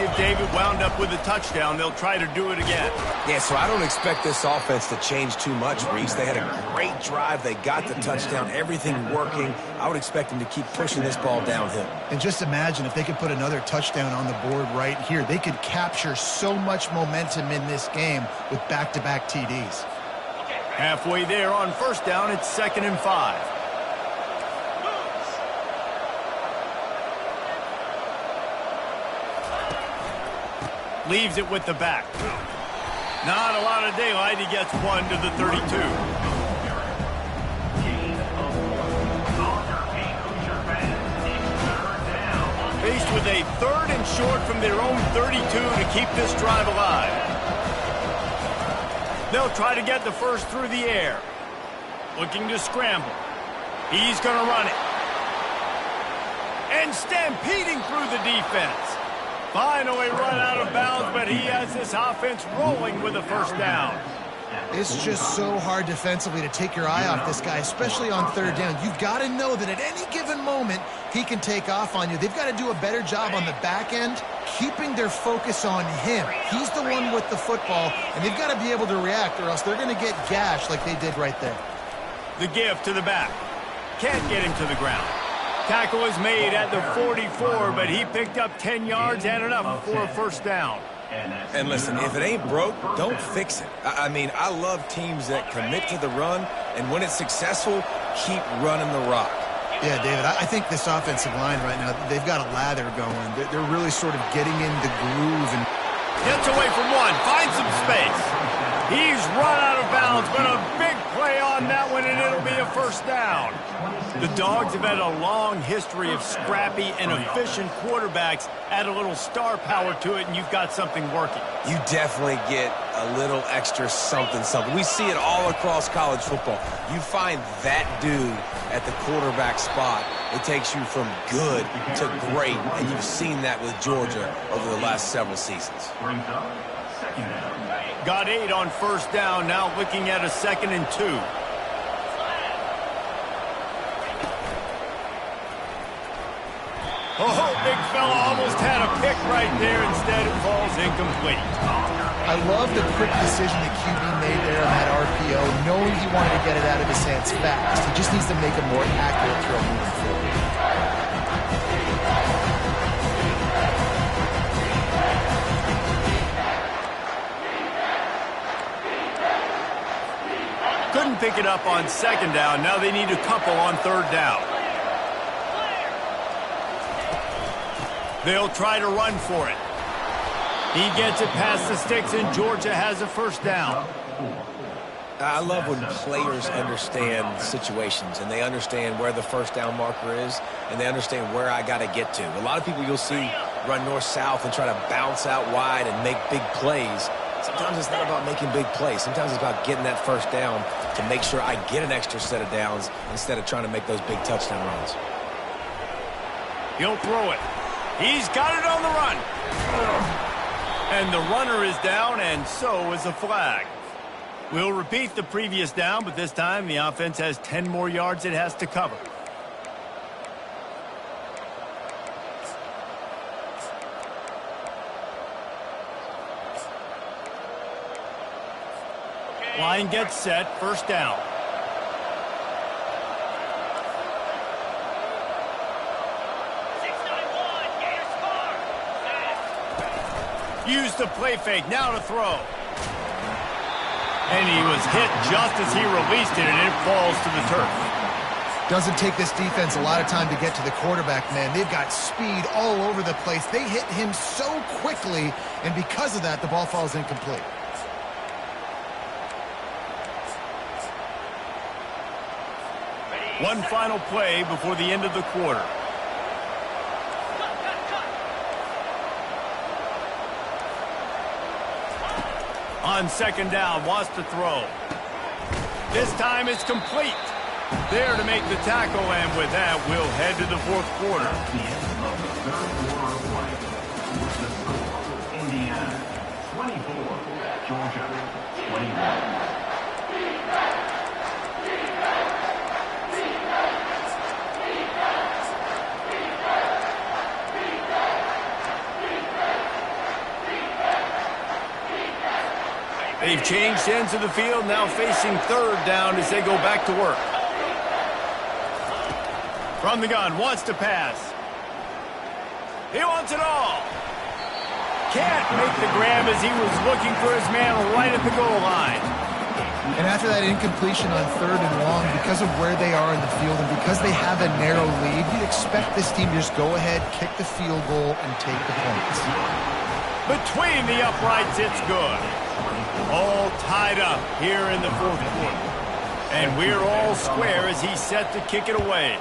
if David wound up with a touchdown, they'll try to do it again. Yeah, so I don't expect this offense to change too much, Reese. They had a great drive. They got the touchdown, everything working. I would expect them to keep pushing this ball downhill. And just imagine if they could put another touchdown on the board right here. They could capture so much momentum in this game with back-to-back TDs. Halfway there on first down, it's 2nd and 5. Leaves it with the back. Not a lot of daylight. He gets one to the 32. Faced with a 3rd and short from their own 32 to keep this drive alive. They'll try to get the first through the air. Looking to scramble. He's going to run it. And stampeding through the defense. Finally run out of bounds, but he has this offense rolling with a first down. It's just so hard defensively to take your eye off this guy, especially on 3rd down. You've got to know that at any given moment, he can take off on you. They've got to do a better job on the back end, keeping their focus on him. He's the one with the football, and they've got to be able to react, or else they're going to get gashed like they did right there. The give to the back. Can't get him to the ground. Tackle is made at the 44, but he picked up 10 yards and enough for a first down. And listen, if it ain't broke, don't fix it. I mean, I love teams that commit to the run, and when it's successful, keep running the rock. Yeah, David, I think this offensive line right now, they've got a lather going. They're really sort of getting in the groove. And gets away from one, finds some space. He's run out of bounds, but a big play on that one, and it'll be a first down. The Dogs have had a long history of scrappy and efficient quarterbacks. Add a little star power to it, and you've got something working. You definitely get a little extra something. We see it all across college football. You find that dude at the quarterback spot, it takes you from good to great, and you've seen that with Georgia over the last several seasons. Got 8 on first down, now looking at a 2nd and 2. Oh, big fella almost had a pick right there. Instead, it falls incomplete. I love the quick decision the QB made there on that RPO, knowing he wanted to get it out of his hands fast. He just needs to make a more accurate throw moving forward. Couldn't pick it up on 2nd down. Now they need a couple on 3rd down. They'll try to run for it. He gets it past the sticks, and Georgia has a first down. I love when players understand situations, and they understand where the first down marker is, and they understand where I got to get to. A lot of people you'll see run north-south and try to bounce out wide and make big plays. Sometimes it's not about making big plays. Sometimes it's about getting that first down to make sure I get an extra set of downs instead of trying to make those big touchdown runs. He'll throw it. He's got it on the run. And the runner is down, and so is a flag. We'll repeat the previous down, but this time the offense has 10 more yards it has to cover. Line gets set, first down. Use the play fake, now to throw. And he was hit just as he released it, and it falls to the turf. Doesn't take this defense a lot of time to get to the quarterback, man. They've got speed all over the place. They hit him so quickly, and because of that, the ball falls incomplete. One final play before the end of the quarter. On 2nd down, wants to throw. This time it's complete. There to make the tackle, and with that, we'll head to the 4th quarter. Indiana 24, Georgia 21. They've changed ends of the field, now facing third down as they go back to work. From the gun, wants to pass. He wants it all. Can't make the grab as he was looking for his man right at the goal line. And after that incompletion on third and long, because of where they are in the field and because they have a narrow lead, you'd expect this team to just go ahead, kick the field goal, and take the points. Between the uprights, it's good. All tied up here in the fourth quarter. And we're all square as he's set to kick it away.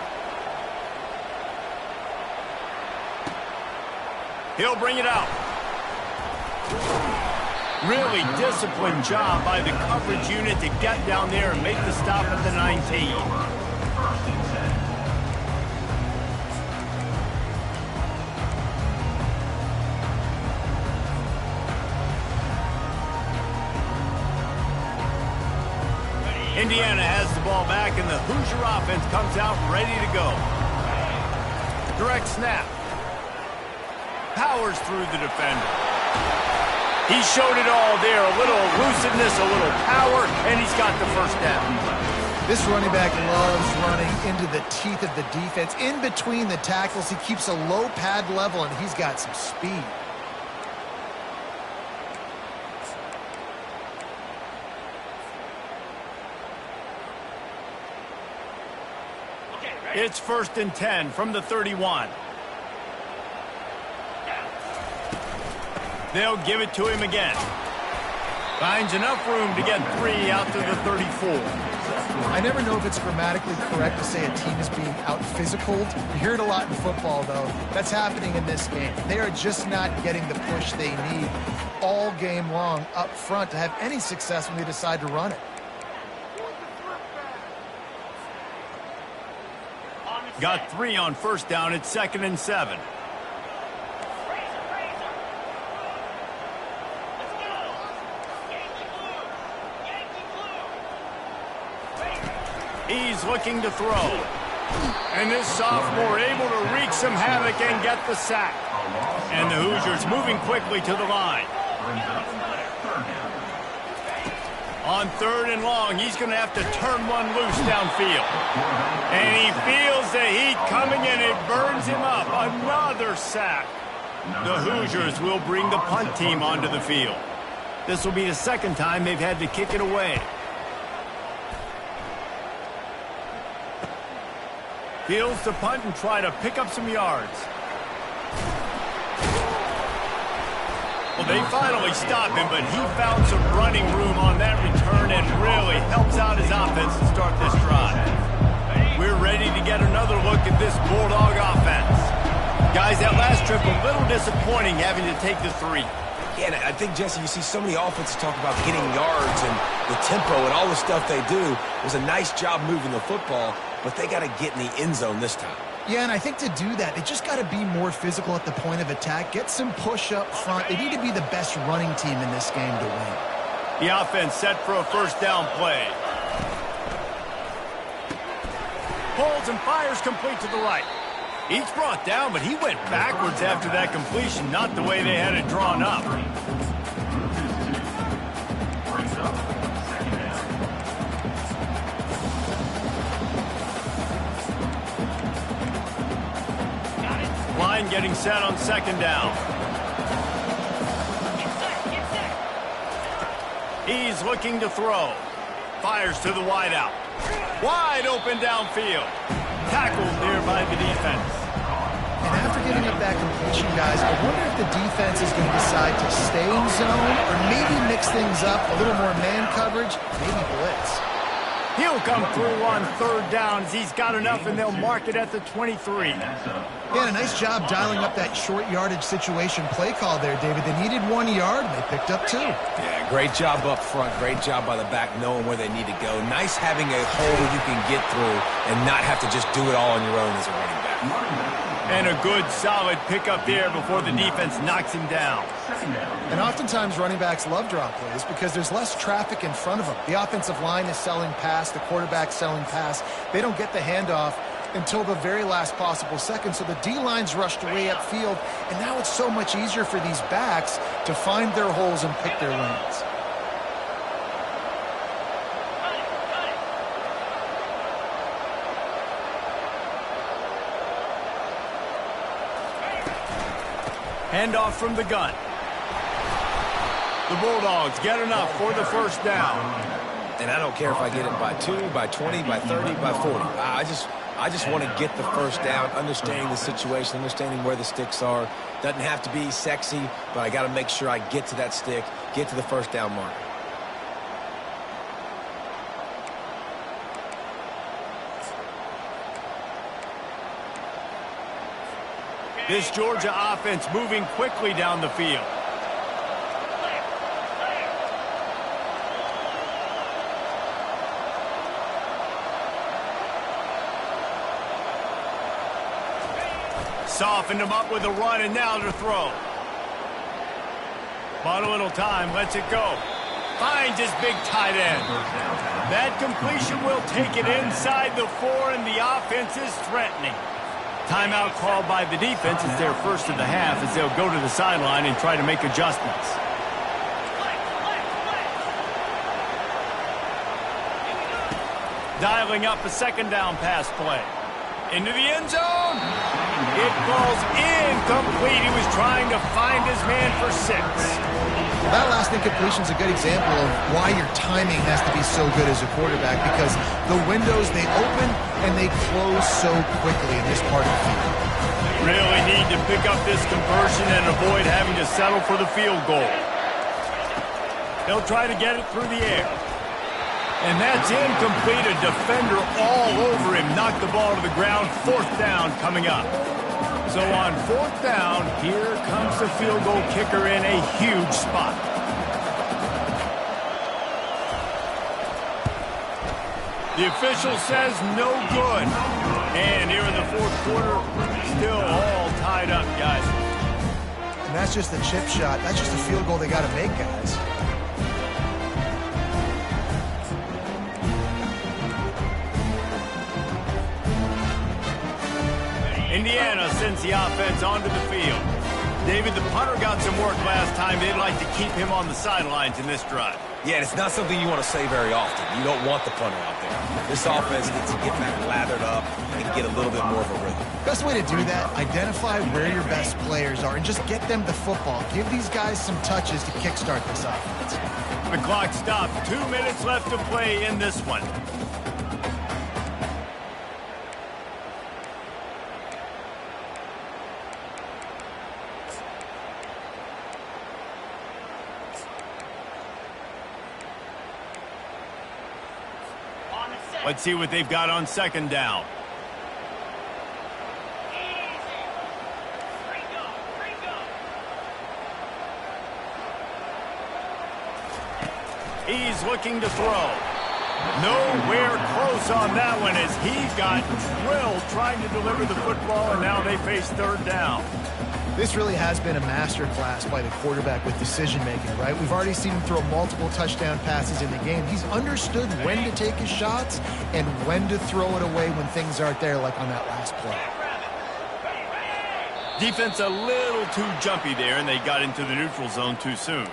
He'll bring it out. Really disciplined job by the coverage unit to get down there and make the stop at the 19. Indiana has the ball back, and the Hoosier offense comes out ready to go. Direct snap. Powers through the defender. He showed it all there. A little elusiveness, a little power, and he's got the first down. This running back loves running into the teeth of the defense. In between the tackles, he keeps a low pad level, and he's got some speed. It's 1st and 10 from the 31. They'll give it to him again. Finds enough room to get 3 out to the 34. I never know if it's grammatically correct to say a team is being out-physicaled. You hear it a lot in football, though. That's happening in this game. They are just not getting the push they need all game long up front to have any success when they decide to run it. Got 3 on first down. It's 2nd and 7. He's looking to throw. And this sophomore able to wreak some havoc and get the sack. And the Hoosiers moving quickly to the line. On 3rd and long, he's going to have to turn one loose downfield. And he feels the heat coming and it burns him up. Another sack. The Hoosiers will bring the punt team onto the field. This will be the second time they've had to kick it away. Fields to punt and try to pick up some yards. Well, they finally stopped him, but he found some running room on that return and really helps out his offense to start this drive. We're ready to get another look at this Bulldog offense. Guys, that last trip a little disappointing having to take the 3. Yeah, and I think, Jesse, you see so many offenses talk about getting yards and the tempo and all the stuff they do. It was a nice job moving the football, but they got to get in the end zone this time. Yeah, and I think to do that, they just got to be more physical at the point of attack, get some push up front. They need to be the best running team in this game to win. The offense set for a first down play. Pulls and fires complete to the right. He's brought down, but he went backwards after that completion, not the way they had it drawn up. Line getting set on 2nd down. He's looking to throw. Fires to the wideout. Wide open downfield. Tackled there by the defense. And after giving up that completion, guys, I wonder if the defense is going to decide to stay in zone or maybe mix things up, a little more man coverage, maybe blitz. He'll come through on 3rd down as he's got enough, and they'll mark it at the 23. Yeah, a nice job dialing up that short yardage situation play call there, David. They needed 1 yard, and they picked up 2. Yeah, great job up front. Great job by the back knowing where they need to go. Nice having a hole you can get through and not have to just do it all on your own as a running back. And a good, solid pickup there before the defense knocks him down. And oftentimes running backs love draw plays because there's less traffic in front of them. The offensive line is selling pass, the quarterback's selling pass. They don't get the handoff until the very last possible second, so the D-line's rushed way upfield, and now it's so much easier for these backs to find their holes and pick their lanes. Handoff from the gun. The Bulldogs get enough for the first down. And I don't care if I get it by 2, by 20, by 30, by 40. I just want to get the first down, understanding the situation, understanding where the sticks are. Doesn't have to be sexy, but I got to make sure I get to that stick, get to the first down marker. This Georgia offense moving quickly down the field. Softened him up with a run, and now to throw. Bought a little time, lets it go. Finds his big tight end. That completion will take it inside the 4, and the offense is threatening. Timeout called by the defense. It's their first of the half as they'll go to the sideline and try to make adjustments. Dialing up a second down pass play. Into the end zone. It falls incomplete. He was trying to find his man for 6. That last incompletion is a good example of why your timing has to be so good as a quarterback, because the windows, they open and they close so quickly in this part of the field. Really need to pick up this conversion and avoid having to settle for the field goal. They'll try to get it through the air. And that's incomplete. A defender all over him. Knocked the ball to the ground. 4th down coming up. So on 4th down, here comes the field goal kicker in a huge spot. The official says no good. And here in the 4th quarter, still all tied up, guys. And that's just a chip shot. That's just a field goal they got to make, guys. Indiana sends the offense onto the field. David, the punter got some work last time. They'd like to keep him on the sidelines in this drive. Yeah, it's not something you want to say very often. You don't want the punter out there. This offense needs to get back lathered up and get a little bit more of a rhythm. Best way to do that, identify where your best players are and just get them the football. Give these guys some touches to kickstart this offense. The clock stopped. 2 minutes left to play in this one. Let's see what they've got on second down. He's looking to throw. Nowhere close on that one as he got drilled trying to deliver the football, and now they face 3rd down. This really has been a masterclass by the quarterback with decision-making, right? We've already seen him throw multiple touchdown passes in the game. He's understood when to take his shots and when to throw it away when things aren't there, like on that last play. Defense a little too jumpy there, and they got into the neutral zone too soon.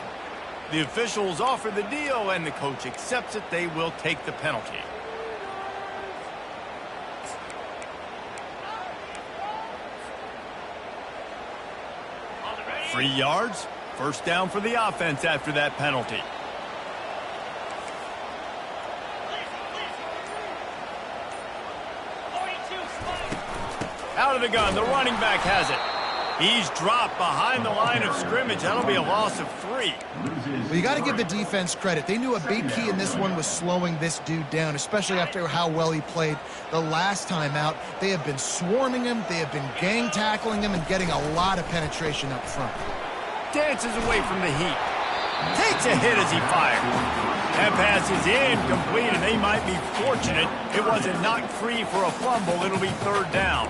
The officials offer the deal, and the coach accepts it. They will take the penalty. Free yards, first down for the offense after that penalty. Out of the gun, the running back has it. He's dropped behind the line of scrimmage. That'll be a loss of 3. Well, you got to give the defense credit. They knew a big key in this one was slowing this dude down, especially after how well he played the last time out. They have been swarming him. They have been gang tackling him and getting a lot of penetration up front. Dances away from the heat. Takes a hit as he fired. That pass is incomplete, and they might be fortunate it wasn't knocked free for a fumble. It'll be 3rd down.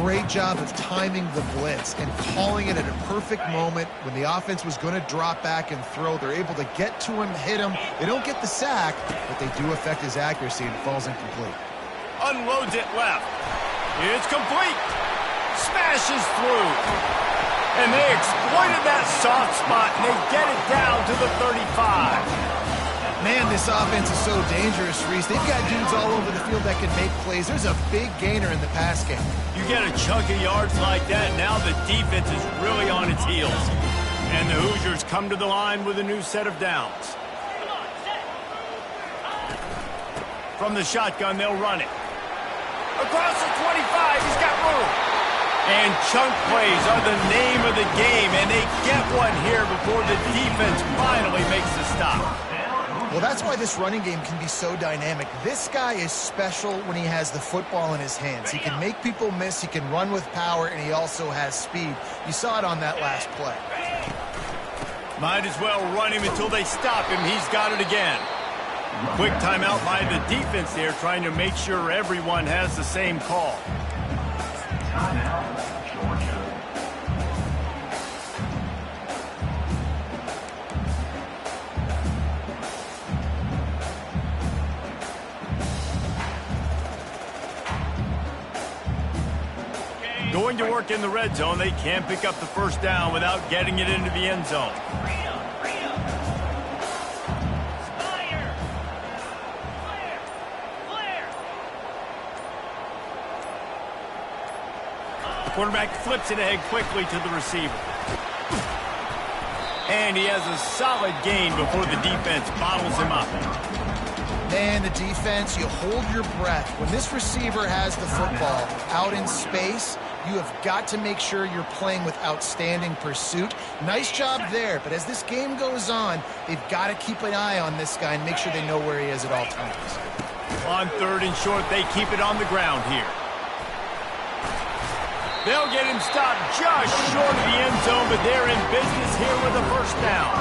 Great job of timing the blitz and calling it at a perfect moment when the offense was going to drop back and throw. They're able to get to him, hit him. They don't get the sack, but they do affect his accuracy, and it falls incomplete. Unloads it left. It's complete. Smashes through. And they exploited that soft spot, and they get it down to the 35. Man, this offense is so dangerous, Reese. They've got dudes all over the field that can make plays. There's a big gainer in the pass game. You get a chunk of yards like that, now the defense is really on its heels. And the Hoosiers come to the line with a new set of downs. From the shotgun, they'll run it. Across the 25, he's got room. And chunk plays are the name of the game, and they get one here before the defense finally makes the stop. Well, that's why this running game can be so dynamic. This guy is special when he has the football in his hands. He can make people miss, he can run with power, and he also has speed. You saw it on that last play. Might as well run him until they stop him. He's got it again. Quick timeout by the defense there, trying to make sure everyone has the same call. Timeout, Georgia. Going to work in the red zone, they can't pick up the first down without getting it into the end zone. The quarterback flips it ahead quickly to the receiver. And he has a solid gain before the defense bottles him up. Man, the defense, you hold your breath. When this receiver has the football out in space, you have got to make sure you're playing with outstanding pursuit. Nice job there, but as this game goes on, they've got to keep an eye on this guy and make sure they know where he is at all times. On 3rd and short, they keep it on the ground here. They'll get him stopped just short of the end zone, but they're in business here with a first down.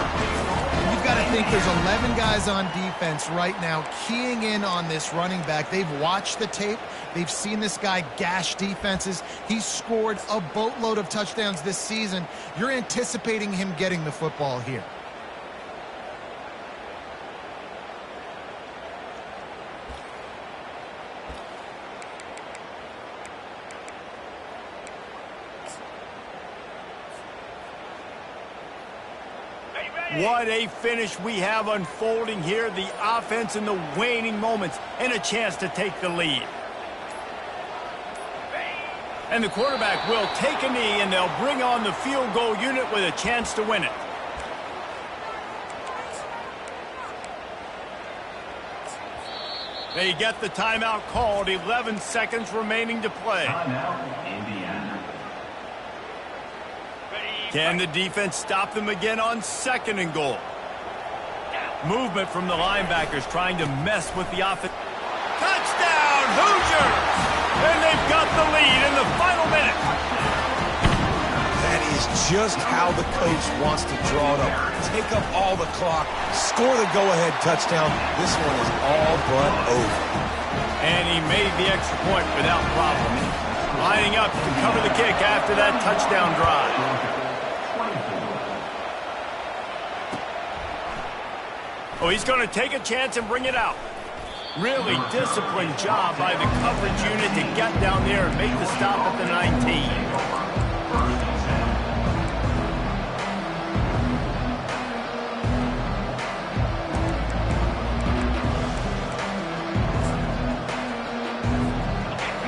You've got to think there's 11 guys on defense right now keying in on this running back. They've watched the tape. They've seen this guy gash defenses. He's scored a boatload of touchdowns this season. You're anticipating him getting the football here. What a finish we have unfolding here. The offense in the waning moments and a chance to take the lead. And the quarterback will take a knee, and they'll bring on the field goal unit with a chance to win it. They get the timeout called. 11 seconds remaining to play. Timeout, Indiana. Can the defense stop them again on 2nd and goal? Movement from the linebackers trying to mess with the offense. Touchdown, Hoosiers! And they've got the lead in the final minute. That is just how the coach wants to draw it up. Take up all the clock, score the go-ahead touchdown. This one is all but over. And he made the extra point without problem. Lining up to cover the kick after that touchdown drive. Oh, he's going to take a chance and bring it out. Really disciplined job by the coverage unit to get down there and make the stop at the 19.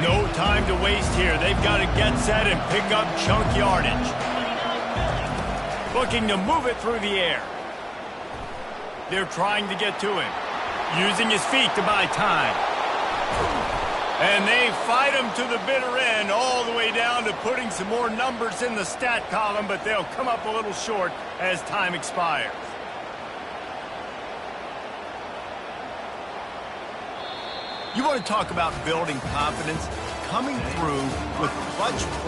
No time to waste here. They've got to get set and pick up chunk yardage. Looking to move it through the air. They're trying to get to him, using his feet to buy time. And they fight him to the bitter end, all the way down to putting some more numbers in the stat column, but they'll come up a little short as time expires. You want to talk about building confidence? Coming through with clutch play.